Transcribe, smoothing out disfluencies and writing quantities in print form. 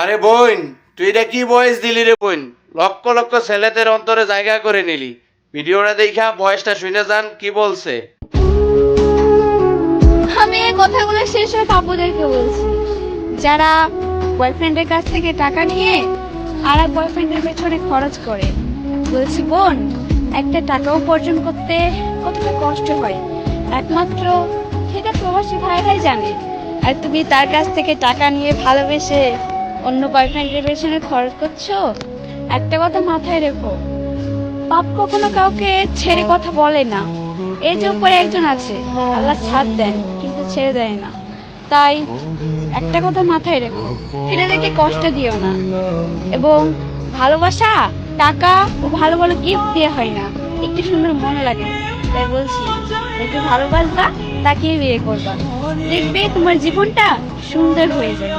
আরে বোন, তুই এটা কি ভয়েস দিলি রে বোন? লক্ষ লক্ষ ছেলেদের অন্তরে জায়গা করে নিলি। ভিডিওটা দেখা ভয়েসটা শুনে যান কি বলছে। আমি এই কথাগুলো শেষ হয়ে আপুদেরকে বলছি, যারা বয়ফ্রেন্ডের কাছ থেকে টাকা নিয়ে আর এক বয়ফ্রেন্ডের পেছনে খরচ করে। বলছি বোন, একটা টাকা উপার্জন করতে কতটা কষ্ট হয় একমাত্র সেটা প্রবাসী ভাইরাই জানে। আর তুমি তার কাছ থেকে টাকা নিয়ে ভালোবেসে অন্য বয়ফ্রেন্ডের পেছনে খরচ করছো। একটা কথা মাথায় রেখো, পাপ কখনো কাউকে ছেড়ে কথা বলে না। এই যে উপরে একজন আছে, আল্লাহ ছাড় দেন কিন্তু ছেড়ে দেয় না। তাই একটা কথা মাথায় রেখো, ছেলেদেরকে কষ্ট দিও না। এবং ভালোবাসা টাকা ও ভালো ভালো গিফট দিয়ে হয় না, একটু সুন্দর মন লাগে। তাই বলছি, একটু ভালোবাসবা, তাকেই বিয়ে করবা, দেখবে তোমার জীবনটা সুন্দর হয়ে যাবে।